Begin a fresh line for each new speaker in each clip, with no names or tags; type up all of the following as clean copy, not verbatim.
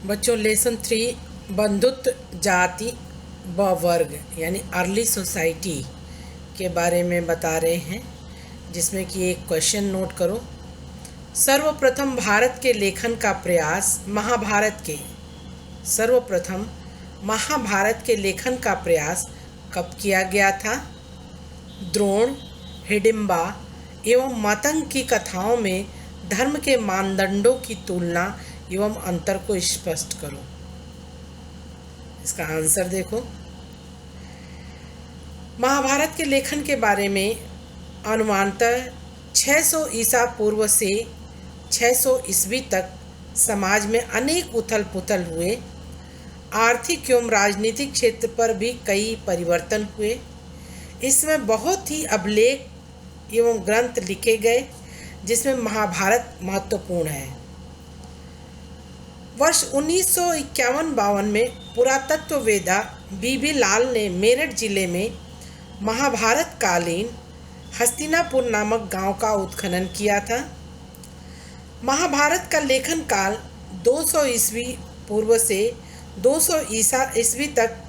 बच्चों लेसन 3 बंधुत्व जाति व वर्ग यानी अर्ली सोसाइटी के बारे में बता रहे हैं, जिसमें कि एक क्वेश्चन नोट करो। सर्वप्रथम भारत के लेखन का प्रयास सर्वप्रथम महाभारत के लेखन का प्रयास कब किया गया था? द्रोण, हिडिंबा एवं मतंग की कथाओं में धर्म के मानदंडों की तुलना एवं अंतर को स्पष्ट करो। इसका आंसर देखो। महाभारत के लेखन के बारे में अनुमानतः 600 ईसा पूर्व से 600 ईस्वी तक समाज में अनेक उथल पुथल हुए। आर्थिक एवं राजनीतिक क्षेत्र पर भी कई परिवर्तन हुए। इसमें बहुत ही अभिलेख एवं ग्रंथ लिखे गए, जिसमें महाभारत महत्वपूर्ण है। वर्ष 1951-52 में पुरातत्ववेत्ता बीबी लाल ने मेरठ जिले में महाभारत कालीन हस्तिनापुर नामक गांव का उत्खनन किया था। महाभारत का लेखन काल 200 ईस्वी पूर्व से 200 ईस्वी तक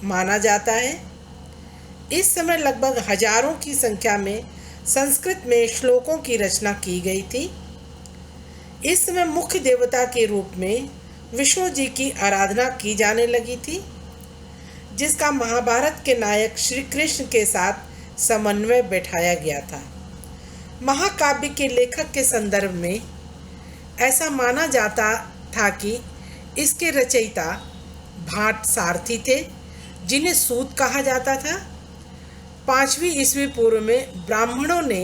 माना जाता है। इस समय लगभग हजारों की संख्या में संस्कृत में श्लोकों की रचना की गई थी। इस समय मुख्य देवता के रूप में विष्णु जी की आराधना की जाने लगी थी, जिसका महाभारत के नायक श्री कृष्ण के साथ समन्वय बैठाया गया था। महाकाव्य के लेखक के संदर्भ में ऐसा माना जाता था कि इसके रचयिता भाट सारथी थे, जिन्हें सूत कहा जाता था। 5वीं ईस्वी पूर्व में ब्राह्मणों ने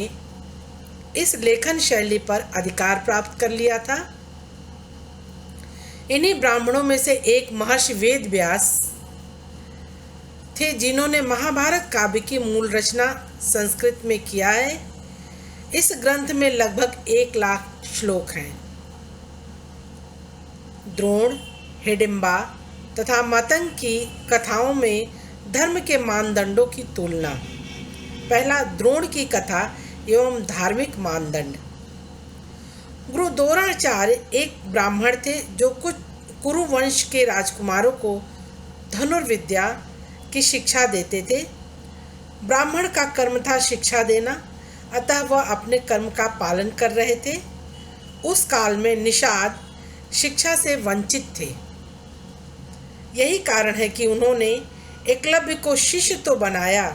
इस लेखन शैली पर अधिकार प्राप्त कर लिया था। इन्हीं ब्राह्मणों में से एक महर्षि वेद व्यास थे, जिन्होंने महाभारत काव्य की मूल रचना संस्कृत में किया है। इस ग्रंथ में लगभग 1 लाख श्लोक हैं। द्रोण, हिडिंबा तथा मतंग की कथाओं में धर्म के मानदंडों की तुलना। पहला, द्रोण की कथा एवं धार्मिक मानदंड। गुरु द्रोणाचार्य एक ब्राह्मण थे, जो कुछ कुरु वंश के राजकुमारों को धनुर्विद्या की शिक्षा देते थे। ब्राह्मण का कर्म था शिक्षा देना, अतः वह अपने कर्म का पालन कर रहे थे। उस काल में निषाद शिक्षा से वंचित थे। यही कारण है कि उन्होंने एकलव्य को शिष्य तो बनाया,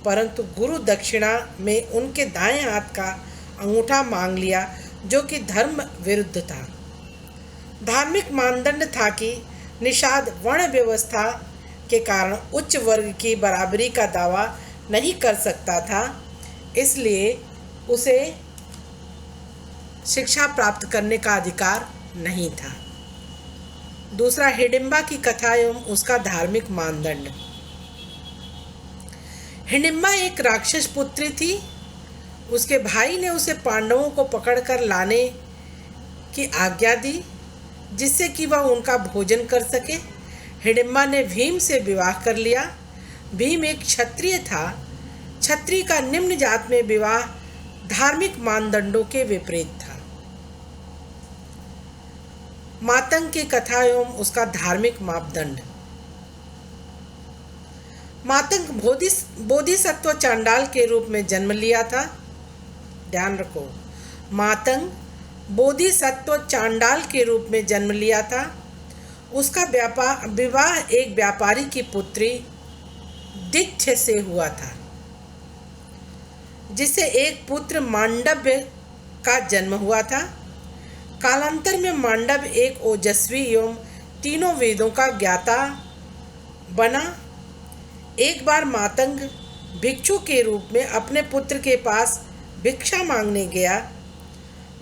परंतु गुरु दक्षिणा में उनके दाएं हाथ का अंगूठा मांग लिया, जो कि धर्म विरुद्ध था। धार्मिक मानदंड था कि निषाद वर्ण व्यवस्था के कारण उच्च वर्ग की बराबरी का दावा नहीं कर सकता था, इसलिए उसे शिक्षा प्राप्त करने का अधिकार नहीं था। दूसरा, हिडिंबा की कथा एवं उसका धार्मिक मानदंड। हिडिंबा एक राक्षस पुत्री थी। उसके भाई ने उसे पांडवों को पकड़कर लाने की आज्ञा दी, जिससे कि वह उनका भोजन कर सके। हिडिंबा ने भीम से विवाह कर लिया। भीम एक क्षत्रिय था। क्षत्रिय का निम्न जात में विवाह धार्मिक मानदंडों के विपरीत था। मातंग की कथा एवं उसका धार्मिक मापदंड। मातंग बोधिसत्व चांडाल के रूप में जन्म लिया था। ध्यान रखो, मातंग बोधिसत्व चांडाल के रूप में जन्म लिया था। उसका विवाह एक व्यापारी की पुत्री दिक्ष से हुआ था, जिससे एक पुत्र मांडव्य का जन्म हुआ था। कालांतर में मांडव एक ओजस्वी एवं तीनों वेदों का ज्ञाता बना। एक बार मातंग भिक्षु के रूप में अपने पुत्र के पास भिक्षा मांगने गया।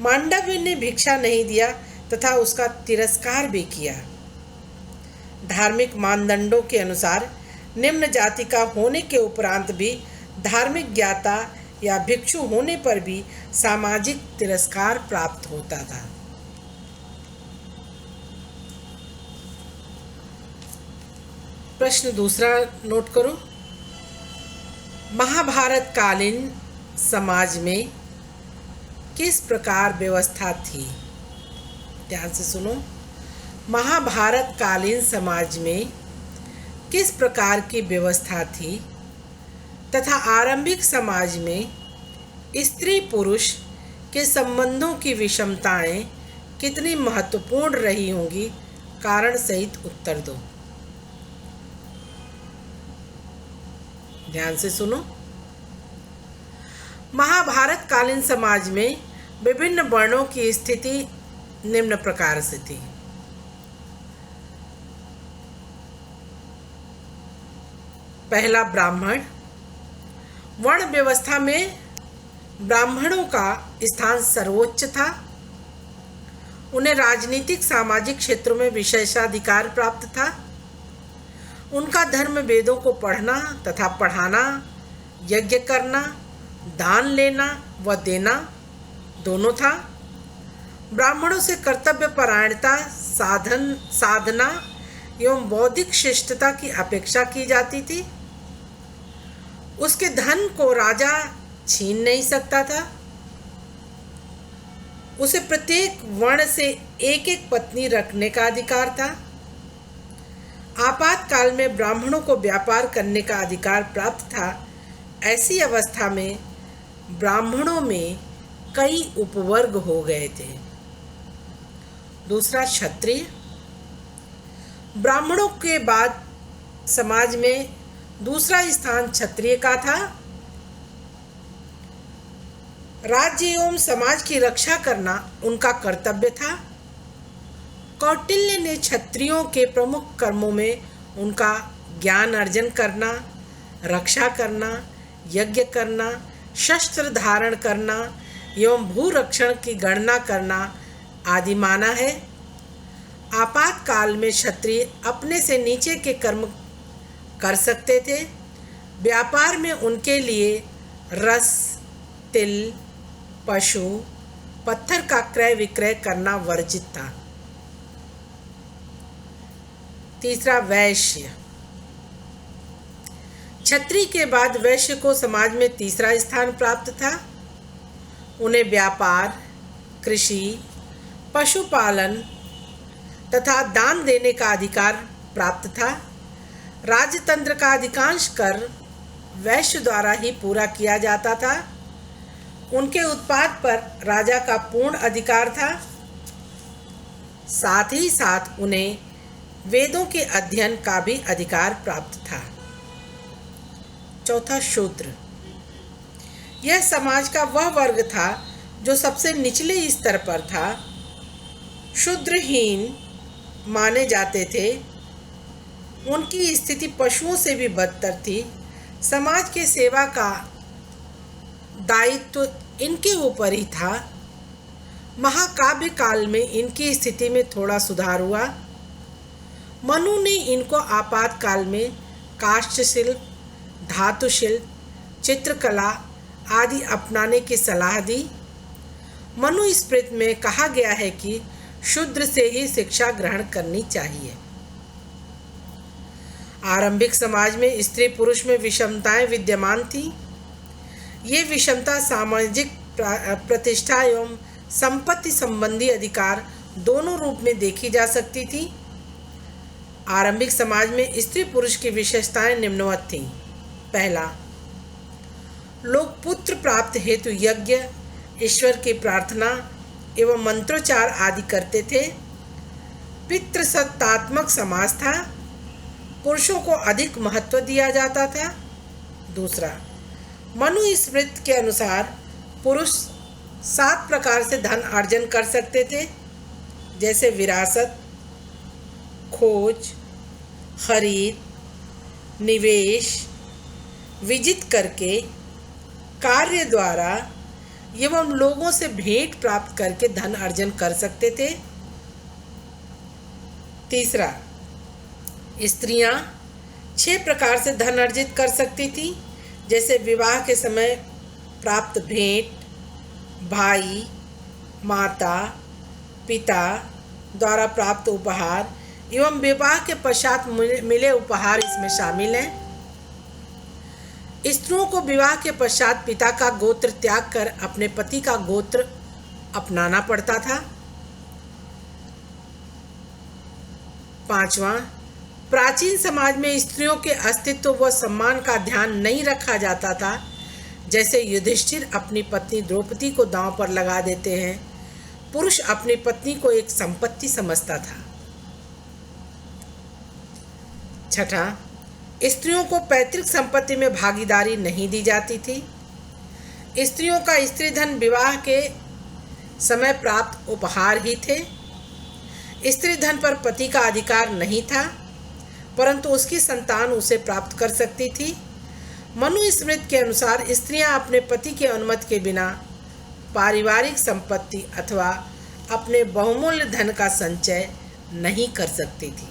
मांडव्य ने भिक्षा नहीं दिया तथा उसका तिरस्कार भी किया। धार्मिक मानदंडों के अनुसार निम्न जाति का होने के उपरांत भी धार्मिक ज्ञाता या भिक्षु होने पर भी सामाजिक तिरस्कार प्राप्त होता था। प्रश्न दूसरा नोट करो। महाभारत कालीन समाज में किस प्रकार व्यवस्था थी? ध्यान से सुनो। महाभारत कालीन समाज में किस प्रकार की व्यवस्था थी तथा आरंभिक समाज में स्त्री पुरुष के संबंधों की विषमताएं कितनी महत्वपूर्ण रही होंगी, कारण सहित उत्तर दो। ध्यान से सुनो। महाभारत कालीन समाज में विभिन्न वर्णों की स्थिति निम्न प्रकार से थी। पहला, ब्राह्मण। वर्ण व्यवस्था में ब्राह्मणों का स्थान सर्वोच्च था। उन्हें राजनीतिक सामाजिक क्षेत्रों में विशेषाधिकार प्राप्त था। उनका धर्म वेदों को पढ़ना तथा पढ़ाना, यज्ञ करना, दान लेना व देना दोनों था। ब्राह्मणों से कर्तव्य परायणता, साधना एवं बौद्धिक शिष्टता की अपेक्षा की जाती थी। उसके धन को राजा छीन नहीं सकता था। उसे प्रत्येक वर्ण से एक एक पत्नी रखने का अधिकार था। आपातकाल में ब्राह्मणों को व्यापार करने का अधिकार प्राप्त था। ऐसी अवस्था में ब्राह्मणों में कई उपवर्ग हो गए थे। दूसरा, क्षत्रिय। ब्राह्मणों के बाद समाज में दूसरा स्थान क्षत्रिय का था। राज्य एवं समाज की रक्षा करना उनका कर्तव्य था। कौटिल्य ने क्षत्रियों के प्रमुख कर्मों में उनका ज्ञान अर्जन करना, रक्षा करना, यज्ञ करना, शस्त्र धारण करना एवं भूरक्षण की गणना करना आदि माना है। आपातकाल में क्षत्रिय अपने से नीचे के कर्म कर सकते थे। व्यापार में उनके लिए रस, तिल, पशु, पत्थर का क्रय विक्रय करना वर्जित था। तीसरा, वैश्य। क्षत्रिय के बाद वैश्य को समाज में तीसरा स्थान प्राप्त था। उन्हें व्यापार, कृषि, पशुपालन तथा दान देने का अधिकार प्राप्त था। राजतंत्र का अधिकांश कर वैश्य द्वारा ही पूरा किया जाता था। उनके उत्पाद पर राजा का पूर्ण अधिकार था। साथ ही साथ उन्हें वेदों के अध्ययन का भी अधिकार प्राप्त था। चौथा, शूद्र। यह समाज का वह वर्ग था जो सबसे निचले स्तर पर था। शूद्रहीन माने जाते थे। उनकी स्थिति पशुओं से भी बदतर थी। समाज के सेवा का दायित्व इनके ऊपर ही था। महाकाव्य काल में इनकी स्थिति में थोड़ा सुधार हुआ। मनु ने इनको आपातकाल में काष्ठ शिल्प, धातु शिल्प, चित्रकला आदि अपनाने की सलाह दी। मनुस्मृति में कहा गया है कि शूद्र से ही शिक्षा ग्रहण करनी चाहिए। आरंभिक समाज में स्त्री पुरुष में विषमताएं विद्यमान थी। ये विषमता सामाजिक प्रतिष्ठा एवं संपत्ति संबंधी अधिकार दोनों रूप में देखी जा सकती थी। आरंभिक समाज में स्त्री पुरुष की विशेषताएं निम्नवत थीं। पहला, लोग पुत्र प्राप्त हेतु यज्ञ, ईश्वर की प्रार्थना एवं मंत्रोच्चार आदि करते थे। पितृसत्तात्मक समाज था। पुरुषों को अधिक महत्व दिया जाता था। दूसरा, मनुस्मृति के अनुसार पुरुष 7 प्रकार से धन अर्जन कर सकते थे, जैसे विरासत, खोज, खरीद, निवेश, विजित करके, कार्य द्वारा एवं लोगों से भेंट प्राप्त करके धन अर्जन कर सकते थे। तीसरा, स्त्रियां 6 प्रकार से धन अर्जित कर सकती थी, जैसे विवाह के समय प्राप्त भेंट, भाई, माता, पिता द्वारा प्राप्त उपहार एवं विवाह के पश्चात मिले उपहार इसमें शामिल हैं। स्त्रियों को विवाह के पश्चात पिता का गोत्र त्याग कर अपने पति का गोत्र अपनाना पड़ता था। 5वां, प्राचीन समाज में स्त्रियों के अस्तित्व व सम्मान का ध्यान नहीं रखा जाता था। जैसे युधिष्ठिर अपनी पत्नी द्रौपदी को दांव पर लगा देते हैं, पुरुष अपनी पत्नी को एक संपत्ति समझता था। 6, स्त्रियों को पैतृक संपत्ति में भागीदारी नहीं दी जाती थी। स्त्रियों का स्त्री धन विवाह के समय प्राप्त उपहार ही थे। स्त्री धन पर पति का अधिकार नहीं था, परंतु उसकी संतान उसे प्राप्त कर सकती थी। मनुस्मृति के अनुसार स्त्रियां अपने पति के अनुमति के बिना पारिवारिक संपत्ति अथवा अपने बहुमूल्य धन का संचय नहीं कर सकती थी।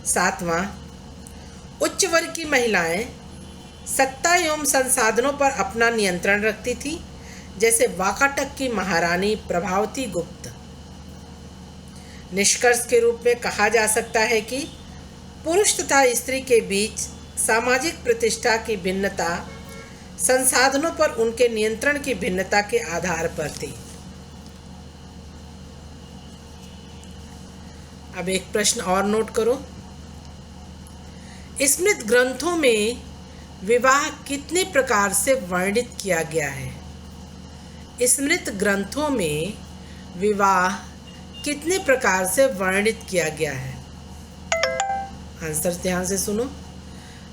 7वां, उच्च वर्ग की महिलाएं सत्ता एवं संसाधनों पर अपना नियंत्रण रखती थी। जैसे वाकाटक की महारानी प्रभावती गुप्त। निष्कर्ष के रूप में कहा जा सकता है कि पुरुष तथा स्त्री के बीच सामाजिक प्रतिष्ठा की भिन्नता संसाधनों पर उनके नियंत्रण की भिन्नता के आधार पर थी। अब एक प्रश्न और नोट करो। स्मृति ग्रंथों में विवाह कितने प्रकार से वर्णित किया गया है? स्मृति ग्रंथों में विवाह कितने प्रकार से वर्णित किया गया है? आंसर ध्यान से सुनो।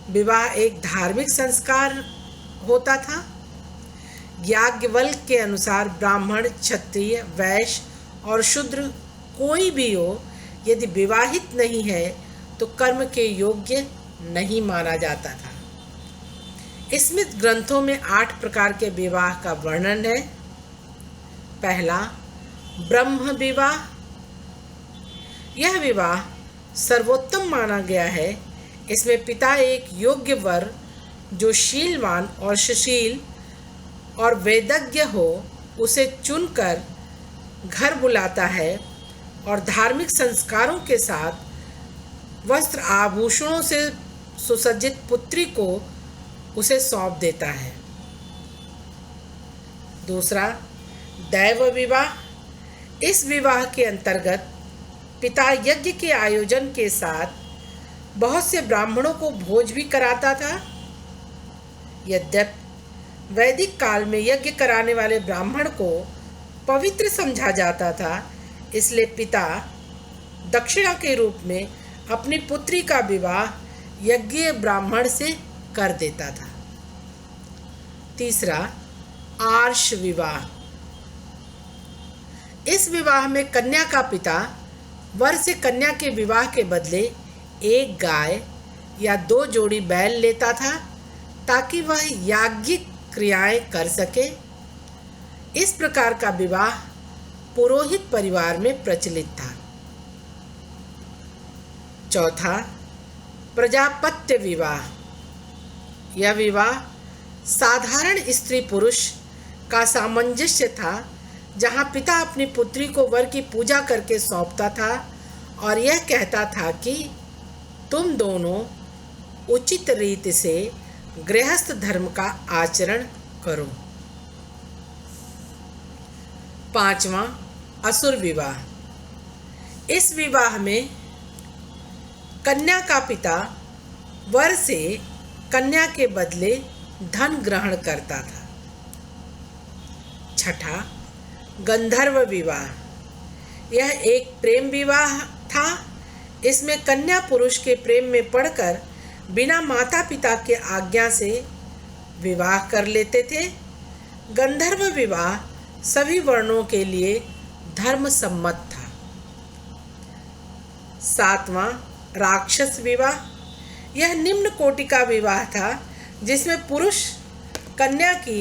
विवाह एक धार्मिक संस्कार होता था। याज्ञवल्क्य के अनुसार ब्राह्मण, क्षत्रिय, वैश्य और शूद्र कोई भी हो, यदि विवाहित नहीं है तो कर्म के योग्य नहीं माना जाता था। स्मृति ग्रंथों में 8 प्रकार के विवाह का वर्णन है। पहला, ब्रह्म विवाह। यह विवाह सर्वोत्तम माना गया है। इसमें पिता एक योग्य वर जो शीलवान और सुशील और वेदज्ञ हो उसे चुनकर घर बुलाता है और धार्मिक संस्कारों के साथ वस्त्र आभूषणों से सुसज्जित पुत्री को उसे सौंप देता है। दूसरा, दैव विवाह। इस विवाह के अंतर्गत पिता यज्ञ के आयोजन के साथ बहुत से ब्राह्मणों को भोज भी कराता था। यद्यपि वैदिक काल में यज्ञ कराने वाले ब्राह्मण को पवित्र समझा जाता था, इसलिए पिता दक्षिणा के रूप में अपनी पुत्री का विवाह यज्ञ ब्राह्मण से कर देता था। तीसरा, आर्ष विवाह। इस विवाह में कन्या का पिता वर से कन्या के विवाह के बदले एक गाय या 2 जोड़ी बैल लेता था ताकि वह याज्ञिक क्रियाएं कर सके। इस प्रकार का विवाह पुरोहित परिवार में प्रचलित था। चौथा, प्रजापत्य विवाह। यह विवाह साधारण स्त्री पुरुष का सामंजस्य था, जहाँ पिता अपनी पुत्री को वर की पूजा करके सौंपता था और यह कहता था कि तुम दोनों उचित रीति से गृहस्थ धर्म का आचरण करो। पांचवा, असुर विवाह। इस विवाह में कन्या का पिता वर से कन्या के बदले धन ग्रहण करता था। छठा, गंधर्व विवाह। यह एक प्रेम विवाह था। इसमें कन्या पुरुष के प्रेम में पड़कर बिना माता पिता के आज्ञा से विवाह कर लेते थे। गंधर्व विवाह सभी वर्णों के लिए धर्म सम्मत था। सातवां, राक्षस विवाह। यह निम्न कोटि का विवाह था जिसमें पुरुष कन्या की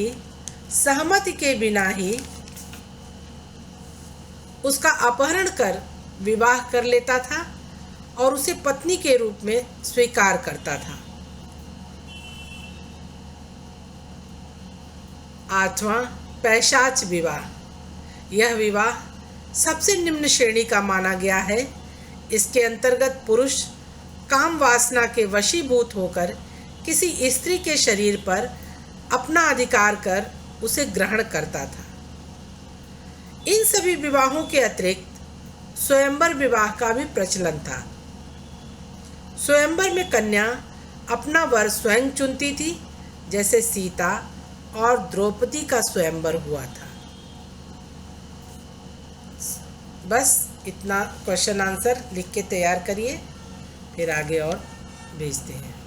सहमति के बिना ही उसका अपहरण कर विवाह कर लेता था और उसे पत्नी के रूप में स्वीकार करता था। आठवां, पैशाच विवाह। यह विवाह सबसे निम्न श्रेणी का माना गया है। इसके अंतर्गत पुरुष काम वासना के वशीभूत होकर किसी स्त्री के शरीर पर अपना अधिकार कर उसे ग्रहण करता था। इन सभी विवाहों के अतिरिक्त स्वयंवर विवाह का भी प्रचलन था। स्वयंवर में कन्या अपना वर स्वयं चुनती थी, जैसे सीता और द्रौपदी का स्वयंवर हुआ था। बस इतना क्वेश्चन आंसर लिख के तैयार करिए, फिर आगे और भेजते हैं।